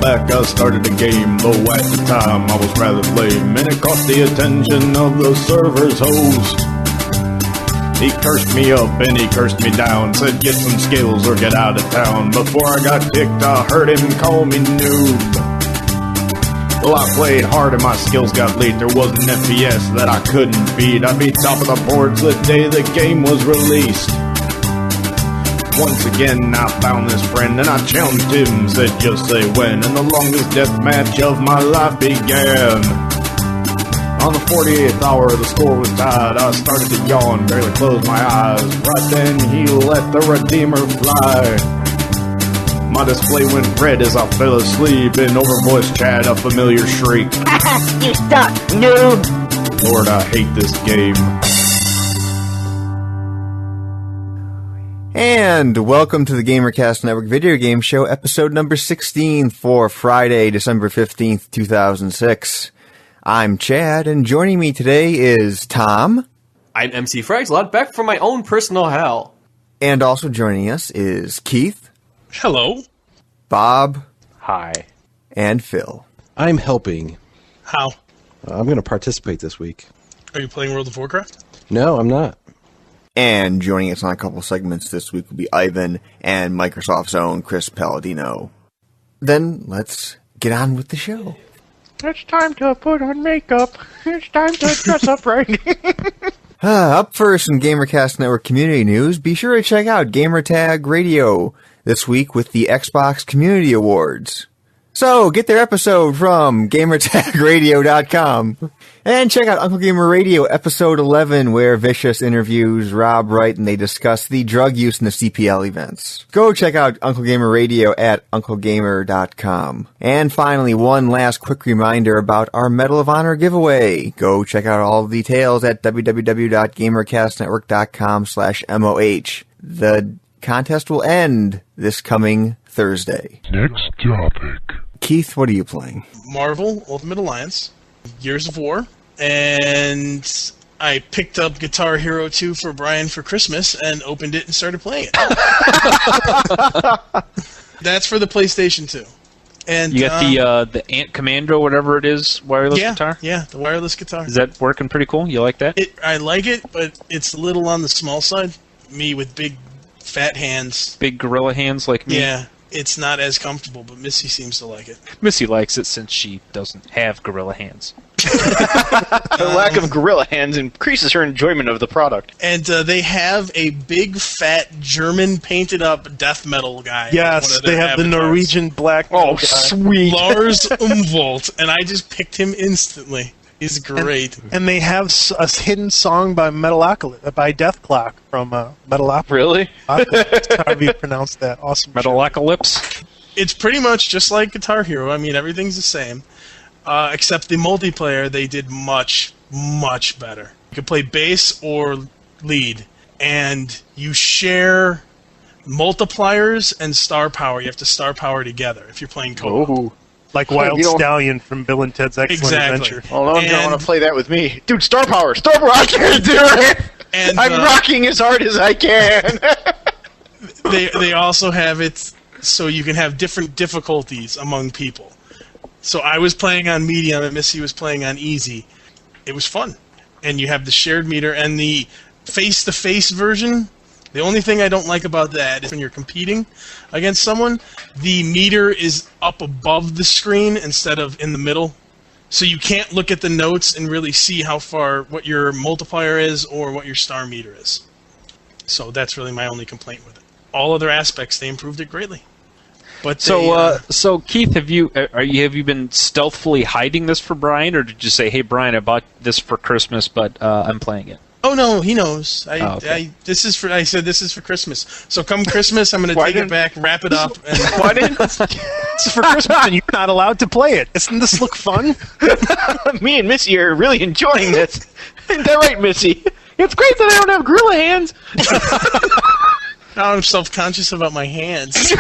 back, I started a game, though at the time I was rather lame, and it caught the attention of the server's host. He cursed me up and he cursed me down, said get some skills or get out of town. Before I got kicked, I heard him call me noob. Well, I played hard and my skills got leaked. There was an FPS that I couldn't beat. I beat top of the boards the day the game was released. Once again, I found this friend and I challenged him, said just say when, and the longest death match of my life began. On the 48th hour, the score was tied. I started to yawn, barely closed my eyes. Right then, he let the Redeemer fly. My display went red as I fell asleep, and over voice chat, a familiar shriek. You suck, noob! Lord, I hate this game. And welcome to the GamerCast Network Video Game Show, episode number 16 for Friday, December 15th, 2006. I'm Chad, and joining me today is Tom. I'm MC Fragslot, back from my own personal hell. And also joining us is Keith. Hello. Bob. Hi. And Phil. I'm helping. How? I'm going to participate this week. Are you playing World of Warcraft? No, I'm not. And joining us on a couple segments this week will be Ivan and Microsoft's own Chris Palladino. Then let's get on with the show. It's time to put on makeup. It's time to dress up right. Up first in GamerCast Network community news, be sure to check out Gamertag Radio this week with the Xbox Community Awards. So, get their episode from GamerTagRadio.com. And check out Uncle Gamer Radio episode 11, where Vicious interviews Rob Wright and they discuss the drug use in the CPL events. Go check out Uncle Gamer Radio at UncleGamer.com. And finally, one last quick reminder about our Medal of Honor giveaway. Go check out all the details at www.gamercastnetwork.com/MOH. The contest will end this coming Thursday. Next topic. Keith, what are you playing? Marvel Ultimate Alliance, Gears of War, and I picked up Guitar Hero 2 for Brian for Christmas and opened it and started playing it. That's for the PlayStation 2. And you got the Ant Commando, whatever it is, wireless guitar? Yeah, the wireless guitar. Is that working pretty cool? You like that? I like it, but it's a little on the small side. Me with big, fat hands. Big gorilla hands like me? Yeah. It's not as comfortable, but Missy seems to like it. Missy likes it since she doesn't have gorilla hands. The lack of gorilla hands increases her enjoyment of the product. And they have a big, fat, German painted-up death metal guy. Yes, they have the Norwegian black metal guy. Sweet. Lars Umwelt, and I just picked him instantly. He's great. And they have a hidden song by by Death Clock from Metalocalypse. Really? That's how you pronounce that. Awesome. Metalocalypse? It's pretty much just like Guitar Hero. I mean, everything's the same. Except the multiplayer, they did much, much better. You can play bass or lead, and you share multipliers and star power. You have to star power together if you're playing co-op. Ooh. Like Wild Stallion from Bill and Ted's Excellent Adventure. Well, no one's going to want to play that with me. Dude, star power! Star power! I can't do it! And, I'm rocking as hard as I can! They also have it so you can have different difficulties among people. So I was playing on medium and Missy was playing on easy. It was fun. And you have the shared meter and the face-to-face version. The only thing I don't like about that is when you're competing against someone, the meter is up above the screen instead of in the middle. So you can't look at the notes and really see how far, what your multiplier is or what your star meter is. So that's really my only complaint with it. All other aspects, they improved it greatly. But so Keith, have you been stealthily hiding this for Brian, or did you say, "Hey Brian, I bought this for Christmas, but I'm playing it"? Oh no, he knows. Okay. I said this is for Christmas. So come Christmas, I'm going to take it back, wrap it up, and Why didn't This is for Christmas, and you're not allowed to play it. Doesn't this look fun? me and Missy are really enjoying this? Isn't that right, Missy? It's great that I don't have gorilla hands. Now I'm self-conscious about my hands.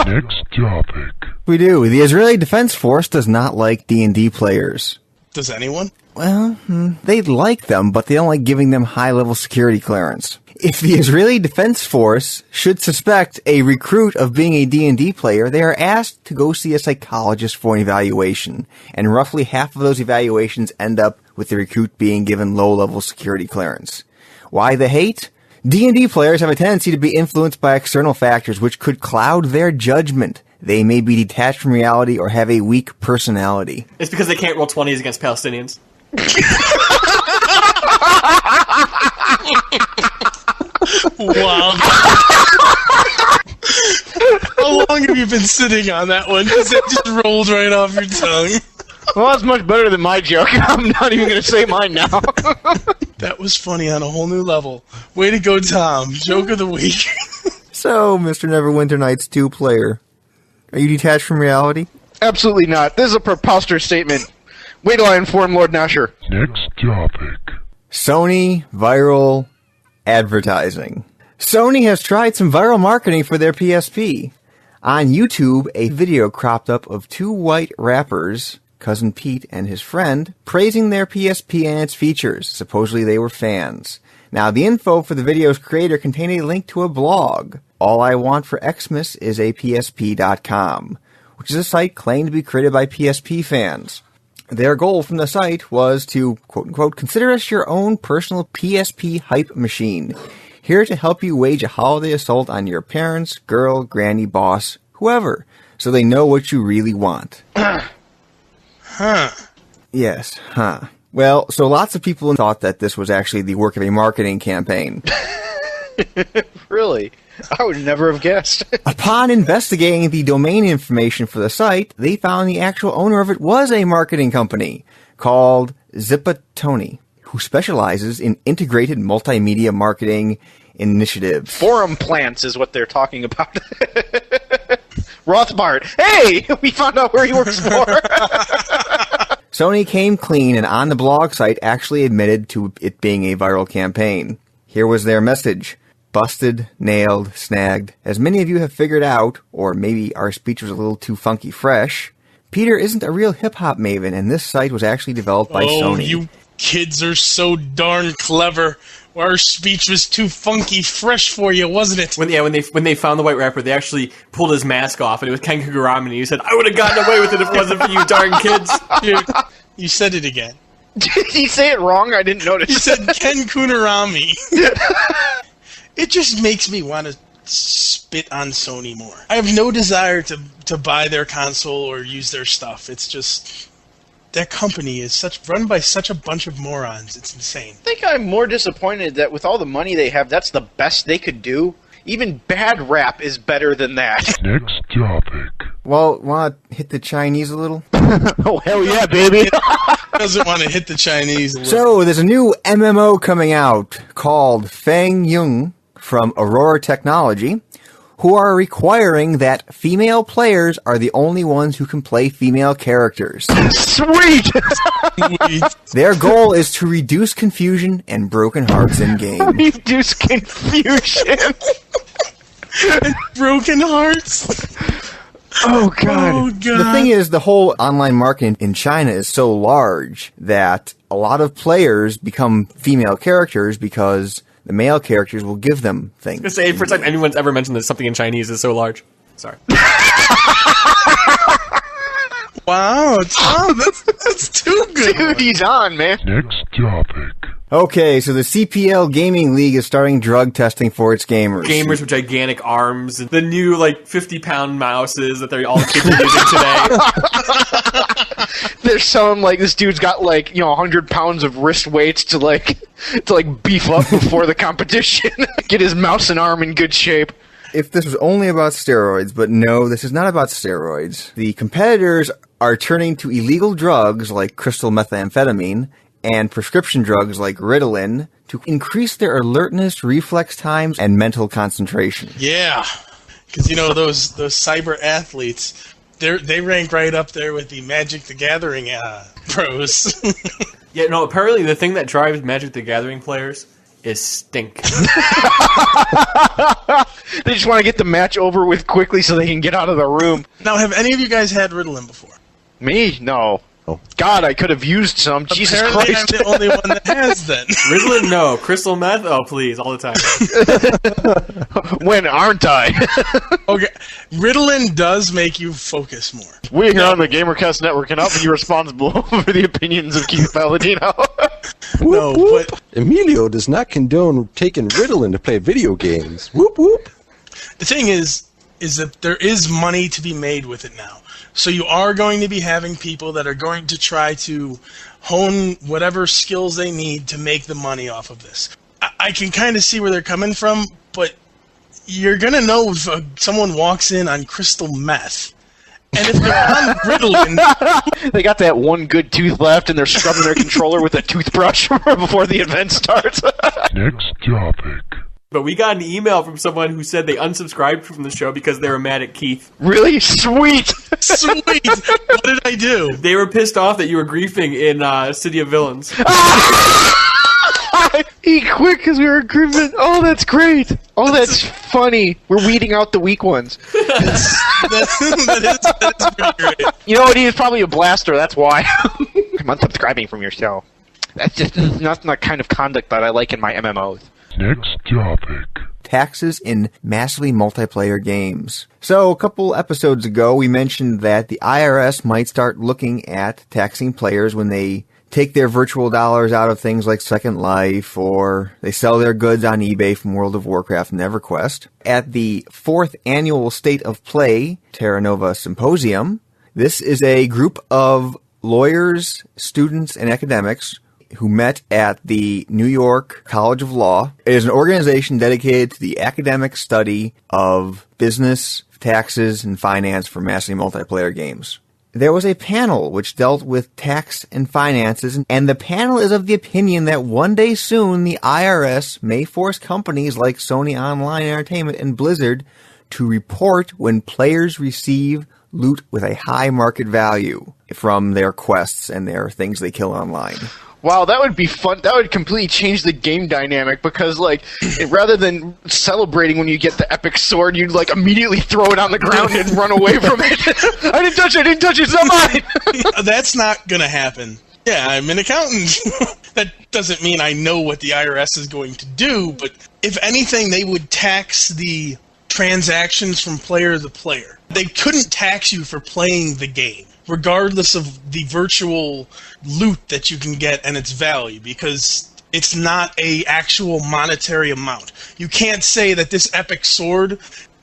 Next topic. We do. The Israeli Defense Force does not like D&D players. Does anyone? Well, they like them, but they don't like giving them high-level security clearance. If the Israeli Defense Force should suspect a recruit of being a D&D player, they are asked to go see a psychologist for an evaluation. And roughly half of those evaluations end up with the recruit being given low-level security clearance. Why the hate? D&D players have a tendency to be influenced by external factors which could cloud their judgment. They may be detached from reality or have a weak personality. It's because they can't roll 20s against Palestinians. Wow. How long have you been sitting on that one? Because it just rolled right off your tongue. Well, that's much better than my joke. I'm not even going to say mine now. That was funny on a whole new level. Way to go, Tom. Joke of the week. So, Mr. Neverwinter Nights 2 player, are you detached from reality? Absolutely not. This is a preposterous statement. Wait till I inform Lord Nasher. Next topic. Sony viral advertising. Sony has tried some viral marketing for their PSP. On YouTube, a video cropped up of two white rappers, Cousin Pete and his friend, praising their PSP and its features. Supposedly they were fans. Now, the info for the video's creator contained a link to a blog. All I Want for Xmas is a PSP.com, which is a site claimed to be created by PSP fans. Their goal from the site was to, quote-unquote, consider us your own personal PSP hype machine, here to help you wage a holiday assault on your parents, girl, granny, boss, whoever, so they know what you really want. Huh. Yes, huh. Well, so lots of people thought that this was actually the work of a marketing campaign. Really? I would never have guessed. Upon investigating the domain information for the site, they found the actual owner of it was a marketing company called Zipatoni, who specializes in integrated multimedia marketing initiatives. Forum plants is what they're talking about. Rothbard. Hey! We found out where he works for. Sony came clean and on the blog site actually admitted to it being a viral campaign. Here was their message. Busted, nailed, snagged. As many of you have figured out, or maybe our speech was a little too funky fresh, Peter isn't a real hip-hop maven, and this site was actually developed by Sony. Oh, you kids are so darn clever. Our speech was too funky fresh for you, wasn't it? When they found the white rapper, they actually pulled his mask off, and it was Ken Kugurami, and he said, "I would have gotten away with it if it wasn't for you darn kids." Dude, you said it again. Did he say it wrong? I didn't notice. He said Ken Kunarami. It just makes me want to spit on Sony more. I have no desire to buy their console or use their stuff. It's just that company is run by such a bunch of morons. It's insane. I think I'm more disappointed that with all the money they have, that's the best they could do. Even bad rap is better than that. Next topic. Well, want to hit the Chinese a little? Oh, hell yeah, baby. Doesn't want to hit the Chinese a little. So, there's a new MMO coming out called Fang Yung from Aurora Technology, who are requiring that female players are the only ones who can play female characters. Sweet! Their goal is to reduce confusion and broken hearts in game. Reduce confusion. Broken hearts. Oh god. Oh god. The thing is, the whole online market in China is so large that a lot of players become female characters because the male characters will give them things. I was gonna say, first time anyone's ever mentioned that something in Chinese is so large. Sorry. Wow, Tom, that's too good. Dude, he's on, man. Next topic. Okay, so the CPL Gaming League is starting drug testing for its gamers. Gamers with gigantic arms, and the new 50-pound mouses that all kids are using today. They're selling this dude's got 100 pounds of wrist weights to beef up before the competition. Get his mouse and arm in good shape. If this was only about steroids, but no, this is not about steroids. The competitors are turning to illegal drugs like crystal methamphetamine and prescription drugs like Ritalin to increase their alertness, reflex times, and mental concentration. Yeah, because those cyber athletes, they rank right up there with the Magic the Gathering pros. Yeah, no, apparently the thing that drives Magic the Gathering players is stink. They just want to get the match over with quickly so they can get out of the room. Now, have any of you guys had Ritalin before? Me? No. God, I could have used some. Jesus Apparently Christ. I'm the only one that has then. Ritalin, no. Crystal meth, oh please, all the time. When aren't I? Okay, Ritalin does make you focus more. We here on the GamerCast Network cannot be responsible for the opinions of Keith Palladino. No, but Emilio does not condone taking Ritalin to play video games. Whoop whoop. the thing is that there is money to be made with it now. So you are going to be having people that are going to try to hone whatever skills they need to make the money off of this. I can kind of see where they're coming from, but you're going to know if someone walks in on crystal meth. And if they're on Ritalin, They got that one good tooth left, and they're scrubbing their controller with a toothbrush before the event starts. Next topic. But we got an email from someone who said they unsubscribed from the show because they were mad at Keith. Really? Sweet! sweet, what did I do? They were pissed off that you were griefing in City of Villains. Eat quick because we were grieving. Oh, that's great. Oh, that's funny. We're weeding out the weak ones. that is pretty great. You know what? He is probably a blaster. That's why. I'm unsubscribing from your show. That's just not the kind of conduct that I like in my MMOs. Next topic. Taxes in massively multiplayer games. So, a couple episodes ago, we mentioned that the IRS might start looking at taxing players when they take their virtual dollars out of things like Second Life, or they sell their goods on eBay from World of Warcraft and EverQuest. At the 4th Annual State of Play Terra Nova Symposium, this is a group of lawyers, students, and academics who met at the New York College of Law. It is an organization dedicated to the academic study of business, taxes, and finance for massively multiplayer games. There was a panel which dealt with tax and finances, and the panel is of the opinion that one day soon the IRS may force companies like Sony Online Entertainment and Blizzard to report when players receive loot with a high market value from their quests and their things they kill online. Wow, that would be fun. That would completely change the game dynamic because, like, rather than celebrating when you get the epic sword, you'd, like, immediately throw it on the ground and run away from it. I didn't touch it, it's not mine! That's not going to happen. Yeah, I'm an accountant. That doesn't mean I know what the IRS is going to do, but if anything, they would tax the transactions from player to player. They couldn't tax you for playing the game, regardless of the virtual loot that you can get and its value, because it's not a actual monetary amount. You can't say that this epic sword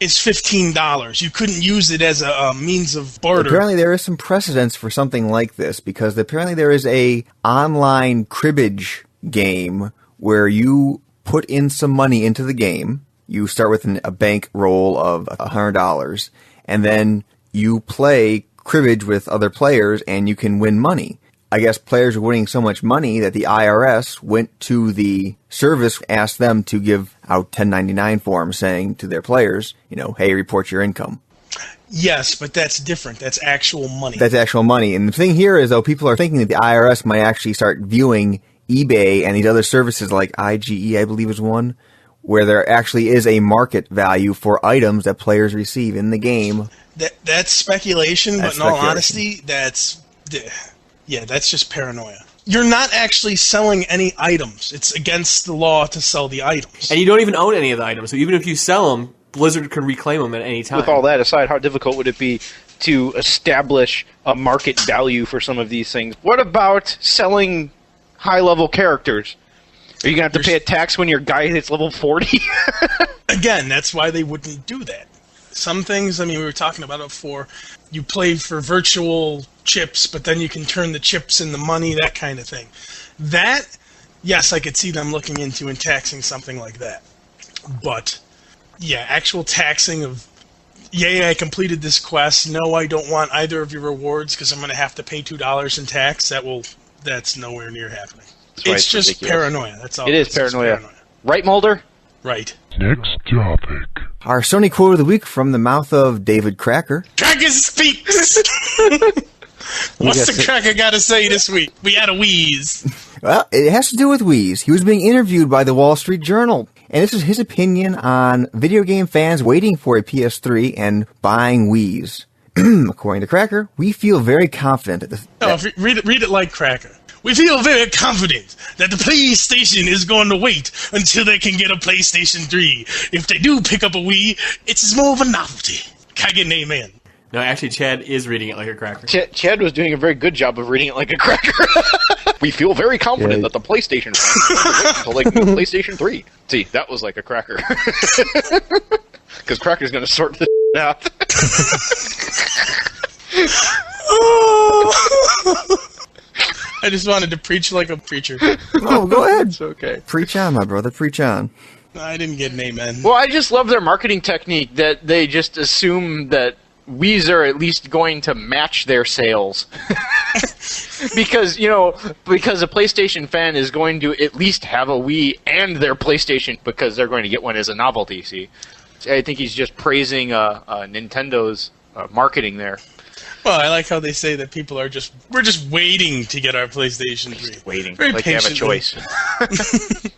is $15. You couldn't use it as a means of barter. Apparently there is some precedence for something like this, because apparently there is a online cribbage game where you put in some money into the game. You start with a bank roll of $100, and then you play cribbage with other players, and you can win money. I guess players were winning so much money that the IRS went to the service, asked them to give out 1099 forms saying to their players, hey, report your income. Yes, but that's different. That's actual money. That's actual money. And the thing here is, though, people are thinking that the IRS might actually start viewing eBay and these other services like IGE, I believe is one, where there actually is a market value for items that players receive in the game. That's speculation, but in all honesty, that's just paranoia. You're not actually selling any items. It's against the law to sell the items. And you don't even own any of the items, so even if you sell them, Blizzard can reclaim them at any time. With all that aside, how difficult would it be to establish a market value for some of these things? What about selling high-level characters? Are you going to have to pay a tax when your guy hits level 40? Again, that's why they wouldn't do that. Some things, we were talking about it before, you play for virtual chips, but then you can turn the chips into money, that kind of thing. That, yes, I could see them looking into and taxing something like that. But, yeah, actual taxing of, yay, I completed this quest, no, I don't want either of your rewards because I'm going to have to pay $2 in tax, that's nowhere near happening. It's just ridiculous. Paranoia, that's all. It is paranoia. Right, Mulder? Right. Next topic. Our Sony quote of the week from the mouth of David Cracker. Cracker speaks! What's the Cracker got to say this week? We had a wheeze. Well, it has to do with Wii's. He was being interviewed by the Wall Street Journal, and this is his opinion on video game fans waiting for a PS3 and buying Wii's. According to Cracker, we feel very confident that Read it like Cracker. We feel very confident that the PlayStation is going to wait until they can get a PlayStation 3. If they do pick up a Wii, it's more of a novelty. Can I get an amen? No, actually, Chad is reading it like a cracker. Chad was doing a very good job of reading it like a cracker. We feel very confident that the PlayStation until like the PlayStation 3. See, that was like a cracker. Because Cracker's going to sort this out. I just wanted to preach like a preacher. Oh, go ahead. It's okay. Preach on, my brother. Preach on. I didn't get an amen. Well, I just love their marketing technique that they just assume that Wii's are at least going to match their sales. because a PlayStation fan is going to at least have a Wii and their PlayStation because they're going to get one as a novelty, see? I think he's just praising Nintendo's marketing there. Well, I like how they say that we're just waiting to get our PlayStation 3. Just waiting, very like patiently. They have a choice.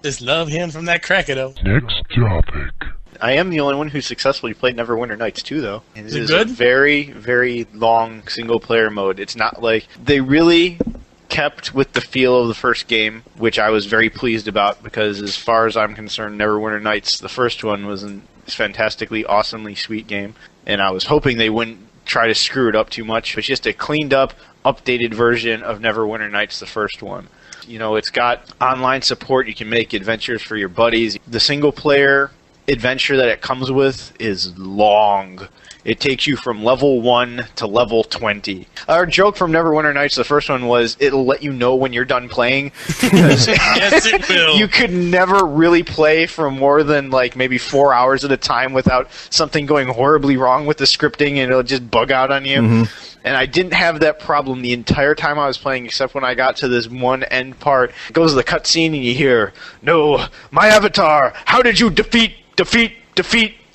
Just love him from that cracker, though. Next topic. I am the only one who successfully played Neverwinter Nights 2, though. And is it is good? A very, very long single-player mode. It's not like... They really kept with the feel of the first game, which I was very pleased about, because as far as I'm concerned, Neverwinter Nights, the first one, was a fantastically, awesomely sweet game. And I was hoping they wouldn't try to screw it up too much. It's just a cleaned-up, updated version of Neverwinter Nights, the first one. It's got online support. You can make adventures for your buddies. The single-player adventure that it comes with is long. It takes you from level 1 to level 20. Our joke from Neverwinter Nights, the first one, was it'll let you know when you're done playing. Yes, it will. You could never really play for more than maybe 4 hours at a time without something going horribly wrong with the scripting, and it'll just bug out on you. Mm-hmm. And I didn't have that problem the entire time I was playing, except when I got to this one end part. It goes to the cutscene, and you hear, "No, my avatar, how did you defeat. Would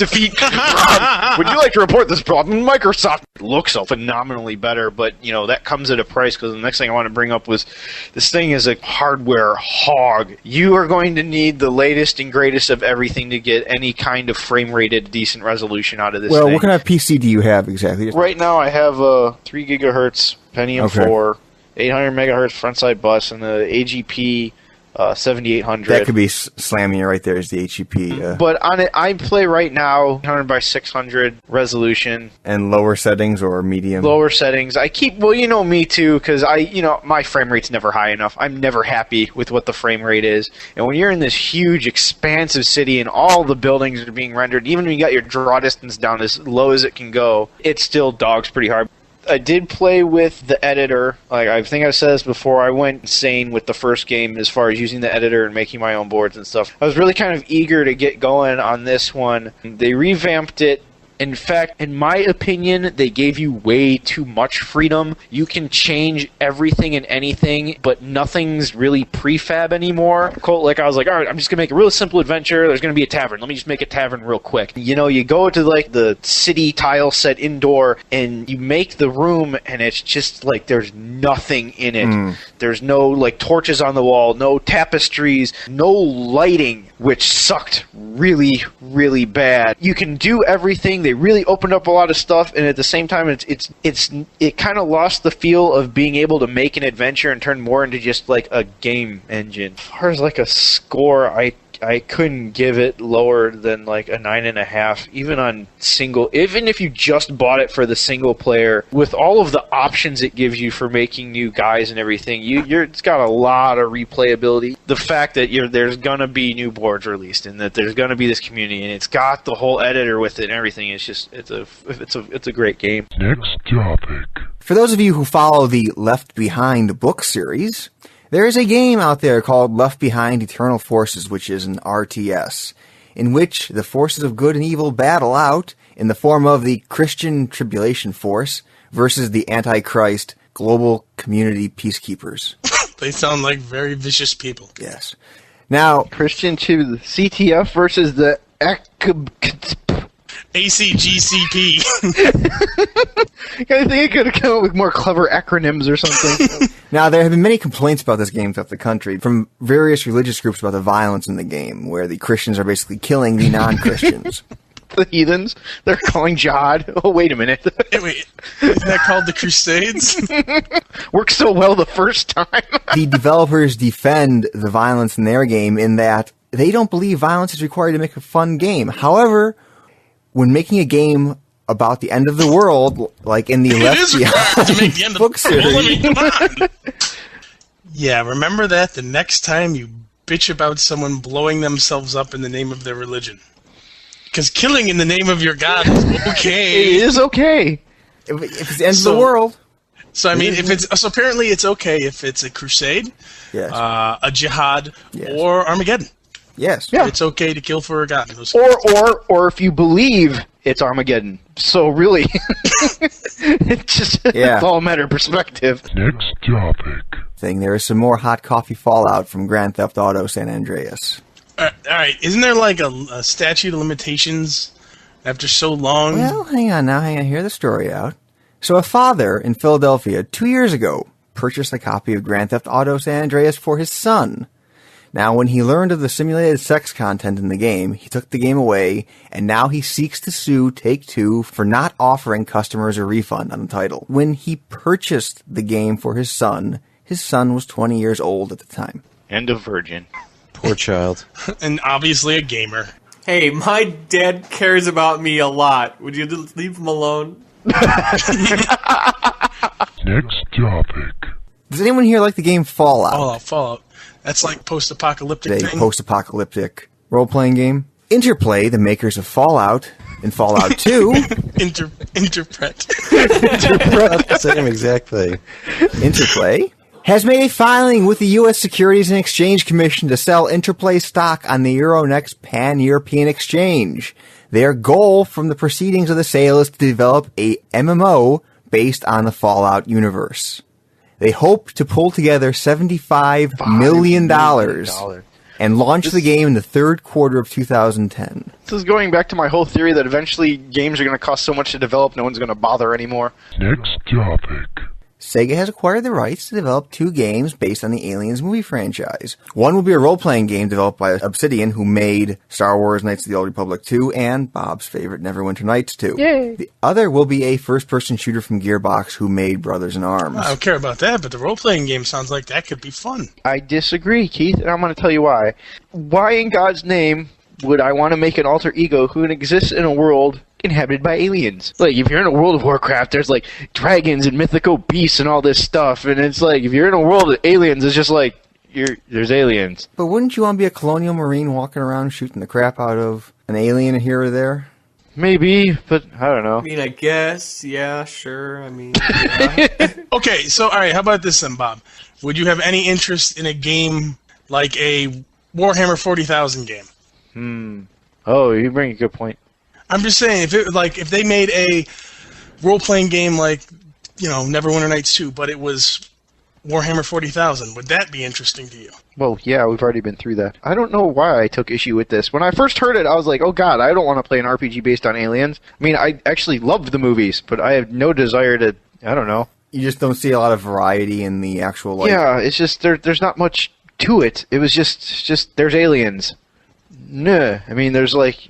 you like to report this problem? Microsoft looks phenomenally better, but that comes at a price, because the next thing I want to bring up was this thing is a hardware hog. You are going to need the latest and greatest of everything to get any kind of frame-rated decent resolution out of this thing. What kind of PC do you have exactly? Right now I have a 3 gigahertz Pentium 4, 800 megahertz front-side bus, and the AGP 7800. That could be slamming it right there as the HEP. But on it, I play right now 100 by 600 resolution. And lower settings or medium? Lower settings. I keep, me too, because my frame rate's never high enough. I'm never happy with what the frame rate is. And when you're in this huge, expansive city and all the buildings are being rendered, even when you got your draw distance down as low as it can go, it still dogs pretty hard. I did play with the editor. I think I've said this before. I went insane with the first game as far as using the editor and making my own boards and stuff. I was really kind of eager to get going on this one. They revamped it. In fact, in my opinion, they gave you way too much freedom. You can change everything and anything, but nothing's really prefab anymore. I was like, all right, I'm just going to make a real simple adventure. There's going to be a tavern. Let me just make a tavern real quick. You go to the city tile set indoor, and you make the room, and it's just there's nothing in it. There's no torches on the wall, no tapestries, no lighting, which sucked really, really bad. You can do everything. They really opened up a lot of stuff, and at the same time, it kind of lost the feel of being able to make an adventure and turn more into just a game engine. As far as a score, I couldn't give it lower than a 9.5, even on single. Even if you just bought it for the single player, with all of the options it gives you for making new guys and everything, it's got a lot of replayability. The fact that there's gonna be new boards released, and that there's gonna be this community, and it's got the whole editor with it and everything. It's a great game. Next topic. For those of you who follow the Left Behind book series, there is a game out there called Left Behind Eternal Forces, which is an RTS, in which the forces of good and evil battle out in the form of the Christian Tribulation Force versus the Antichrist Global Community Peacekeepers. They sound like very vicious people. Yes. Now, Christian to the CTF versus the ACGCP. I think I could have come up with more clever acronyms or something. Now, there have been many complaints about this game throughout the country from various religious groups about the violence in the game, where the Christians are basically killing the non-Christians. The heathens. They're calling jihad. Oh, wait a minute. Wait, isn't that called the Crusades? Worked so well the first time. The developers defend the violence in their game in that they don't believe violence is required to make a fun game. However, when making a game about the end of the world, like in the Left Behind to make the end book of the world. I series. mean, come on. Yeah, remember that the next time you bitch about someone blowing themselves up in the name of their religion. Because killing in the name of your god is okay. It is okay. If it's the end of the world. So I mean, apparently it's okay if it's a crusade, Yes. a jihad, Yes. or Armageddon. Yes. Yeah. It's okay to kill for a god. Or if you believe it's Armageddon. So really, it's all a matter of perspective. Next topic. There is some more hot coffee fallout from Grand Theft Auto San Andreas. All right, isn't there like a statute of limitations after so long? Well, hang on, hear the story out. So a father in Philadelphia 2 years ago purchased a copy of Grand Theft Auto San Andreas for his son. Now, when he learned of the simulated sex content in the game, he took the game away, and now he seeks to sue Take-Two for not offering customers a refund on the title. When he purchased the game for his son was 20 years old at the time. And a virgin. Poor child. And obviously a gamer. Hey, my dad cares about me a lot. Would you leave him alone? Next topic. Does anyone here like the game Fallout? Fallout. That's like post-apocalyptic A thing. post-apocalyptic role-playing game. Interplay, the makers of Fallout, and Fallout 2... Interpret. The same exact thing. Interplay has made a filing with the U.S. Securities and Exchange Commission to sell Interplay stock on the Euronext Pan-European Exchange. Their goal from the proceedings of the sale is to develop a MMO based on the Fallout universe. They hope to pull together $75 million and launch the game in the third quarter of 2010. This is going back to my whole theory that eventually games are going to cost so much to develop, no one's going to bother anymore. Next topic. Sega has acquired the rights to develop 2 games based on the Aliens movie franchise. One will be a role-playing game developed by Obsidian, who made Star Wars Knights of the Old Republic 2 and Bob's favorite Neverwinter Nights 2. Yay. The other will be a first-person shooter from Gearbox, who made Brothers in Arms. I don't care about that, but the role-playing game sounds like that could be fun. I disagree, Keith, and I'm going to tell you why. Why in God's name would I want to make an alter ego who exists in a world inhabited by aliens? Like, if you're in a World of Warcraft, there's like dragons and mythical beasts and all this stuff, and it's like, if you're in a world of aliens, it's just like, there's aliens. But wouldn't you want to be a colonial marine walking around shooting the crap out of an alien here or there? Maybe, but I don't know. I mean, I guess, yeah, sure, I mean, yeah. Okay, so, alright, how about this then, Bob? Would you have any interest in a game like a Warhammer 40,000 game? Oh, you bring a good point. I'm just saying, if they made a role-playing game like, Neverwinter Nights 2, but it was Warhammer 40,000, would that be interesting to you? Well, yeah, we've already been through that. I don't know why I took issue with this. When I first heard it, I was like, oh god, I don't want to play an RPG based on aliens. I mean, I actually loved the movies, but I have no desire to, I don't know. You just don't see a lot of variety in the actual, Yeah, it's just, there's not much to it. It was just there's aliens. Nah, I mean, there's like...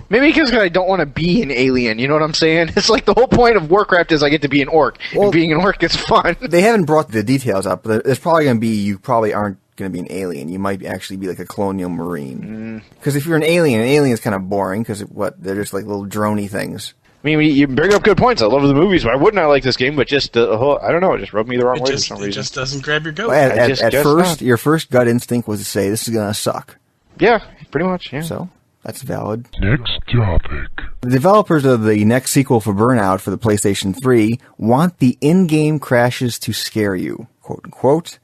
Maybe because I don't want to be an alien, you know what I'm saying? It's like the whole point of Warcraft is I get to be an orc. Well, and being an orc is fun. They haven't brought the details up, but there's probably going to be, you probably aren't going to be an alien. You might actually be like a colonial marine. Because if you're an alien is kind of boring, because they're just like little droney things. I mean, you bring up good points. I love the movies. Why wouldn't I like this game? But just the whole, I don't know, it just rubbed me the wrong way for some reason. It just doesn't grab your goat. Well, at first, not. your first gut instinct was to say, this is going to suck. Yeah, pretty much, yeah. So, that's valid. Next topic. The developers of the next sequel for Burnout for the PlayStation 3 want the in-game crashes to scare you, quote unquote.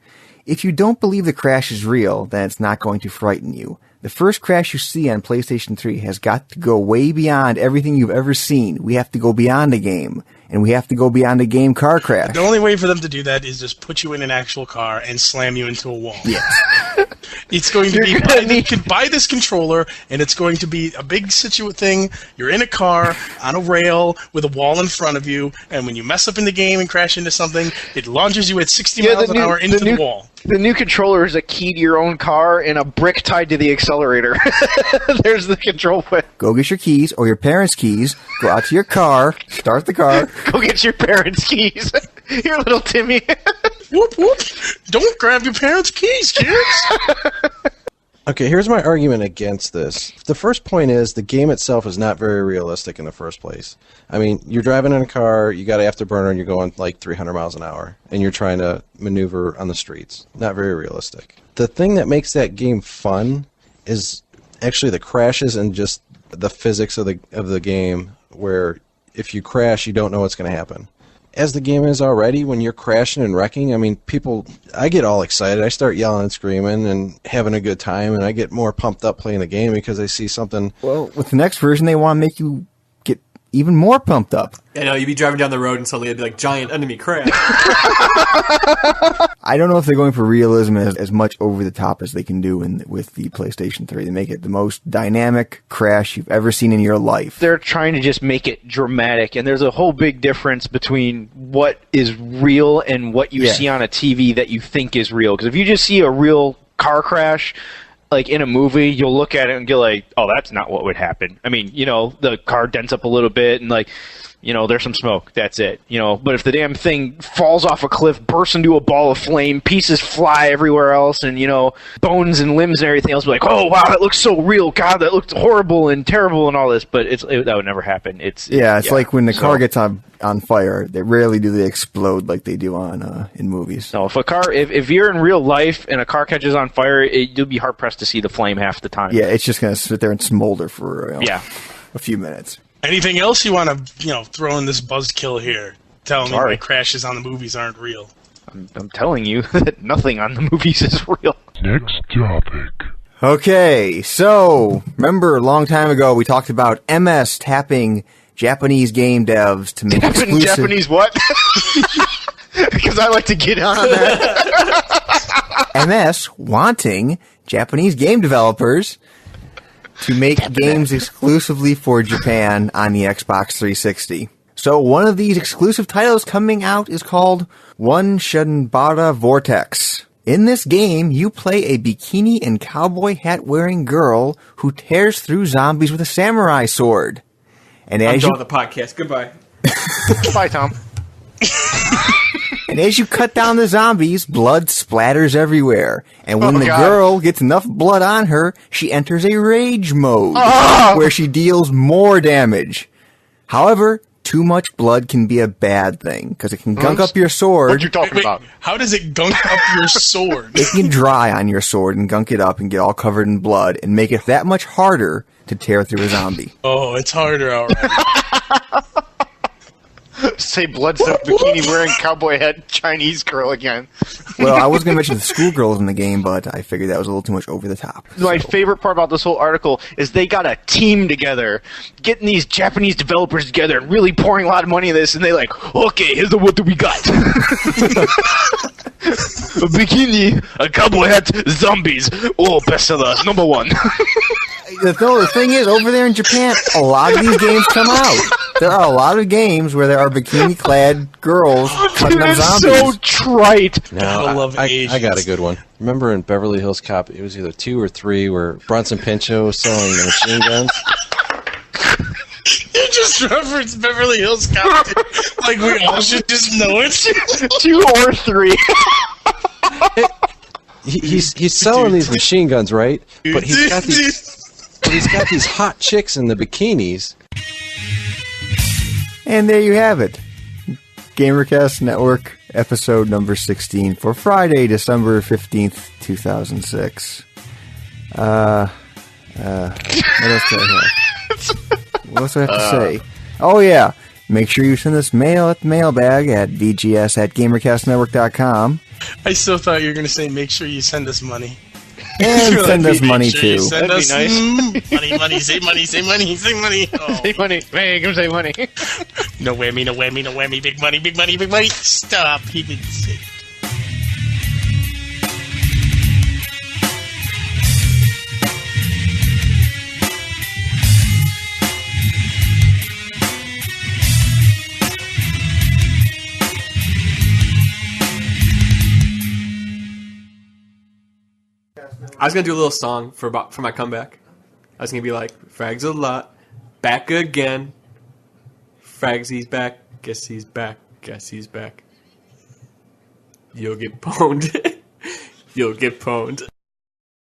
If you don't believe the crash is real, then it's not going to frighten you. The first crash you see on PlayStation 3 has got to go way beyond everything you've ever seen. We have to go beyond a game, and we have to go beyond a game car crash. The only way for them to do that is just put you in an actual car and slam you into a wall. Yes. It's going to be you can buy this controller, and it's going to be a big thing. You're in a car on a rail with a wall in front of you, and when you mess up in the game and crash into something, it launches you at 60 miles an hour into the wall. The new controller is a key to your own car and a brick tied to the accelerator. There's the control point. Go get your keys or your parents' keys. Go out to your car. Start the car. Go get your parents' keys. Here, little Timmy. Whoop, whoop. Don't grab your parents' keys, kids. Okay, here's my argument against this. The first point is the game itself is not very realistic in the first place. I mean, you're driving in a car, you got an afterburner, and you're going like 300 miles an hour, and you're trying to maneuver on the streets. Not very realistic. The thing that makes that game fun is actually the crashes and just the physics of the game, where if you crash, you don't know what's going to happen. As the game is already, when you're crashing and wrecking, I mean, I get all excited. I start yelling and screaming and having a good time, and I get more pumped up playing the game because I see something. Well, with the next version, they want to make you get even more pumped up. I know, you'd be driving down the road and suddenly it'd be like giant enemy crash. I don't know if they're going for realism as much over the top as they can do with the PlayStation 3. They make it the most dynamic crash you've ever seen in your life. They're trying to just make it dramatic, and there's a whole big difference between what is real and what you see on a TV that you think is real. Because if you just see a real car crash, like in a movie, you'll look at it and go like, oh, that's not what would happen. I mean, the car dents up a little bit and like, there's some smoke. That's it. But if the damn thing falls off a cliff, bursts into a ball of flame, pieces fly everywhere else, and, bones and limbs and everything else, be like, oh, wow, that looks so real. God, that looked horrible and terrible and all this. But that would never happen. It's like when the car gets on fire, rarely do they explode like they do in movies. No, if you're in real life and a car catches on fire, you'll be hard pressed to see the flame half the time. Yeah, it's just going to sit there and smolder for a few minutes. Anything else you want to throw in this buzzkill here? Tell me why crashes on the movies aren't real. I'm telling you that nothing on the movies is real. Next topic. Okay, so remember a long time ago we talked about MS tapping Japanese game devs to make exclusive... Japanese what? Because I like to get on that. MS wanting Japanese game developers to make games exclusively for Japan on the Xbox 360. So one of these exclusive titles coming out is called One Shinbara Vortex. In this game, you play a bikini and cowboy hat wearing girl who tears through zombies with a samurai sword. And I'm done with the podcast. Goodbye. Bye, Tom. And as you cut down the zombies, blood splatters everywhere. And when the girl gets enough blood on her, she enters a rage mode, where she deals more damage. However, too much blood can be a bad thing, because it can gunk up your sword. What you talking about? How does it gunk up your sword? It can dry on your sword and gunk it up and get all covered in blood and make it that much harder to tear through a zombie. Oh, it's harder already. Say blood-soaked bikini-wearing cowboy head Chinese girl again. Well, I was going to mention the schoolgirls in the game, but I figured that was a little too much over the top. My favorite part about this whole article is they got a team together, getting these Japanese developers together and really pouring a lot of money in this, and they like, okay, here's what do we got. A bikini, a cowboy hat, zombies. Oh, bestseller, number one. The thing is, over there in Japan, a lot of these games come out. There are a lot of games where there are bikini-clad girls cutting up zombies. So trite. No, I got a good one. Remember in Beverly Hills Cop, it was either 2 or 3 where Bronson Pinchot was selling the machine guns. You just referenced Beverly Hills Cop. Like we all should just know it. 2 or 3. He's selling these machine guns, right? But he's got these hot chicks in the bikinis. And there you have it. GamerCast Network episode number 16 for Friday, December 15th, 2006. What else do I have? What else do I have to say? Oh, yeah. Make sure you send us mail at the mailbag at vgs@gamercastnetwork.com. I still thought you were going to say make sure you send us money. And send us money, too. Send That'd us be nice. money, say money, say money, say money. Oh. Say money. Hey, come say money. No whammy, no whammy, no whammy. Big money, big money, big money. Stop. He didn't say it. I was gonna do a little song for my comeback. I was gonna be like, Frags a lot, back again. Frags, he's back. Guess he's back. Guess he's back. You'll get pwned. You'll get pwned.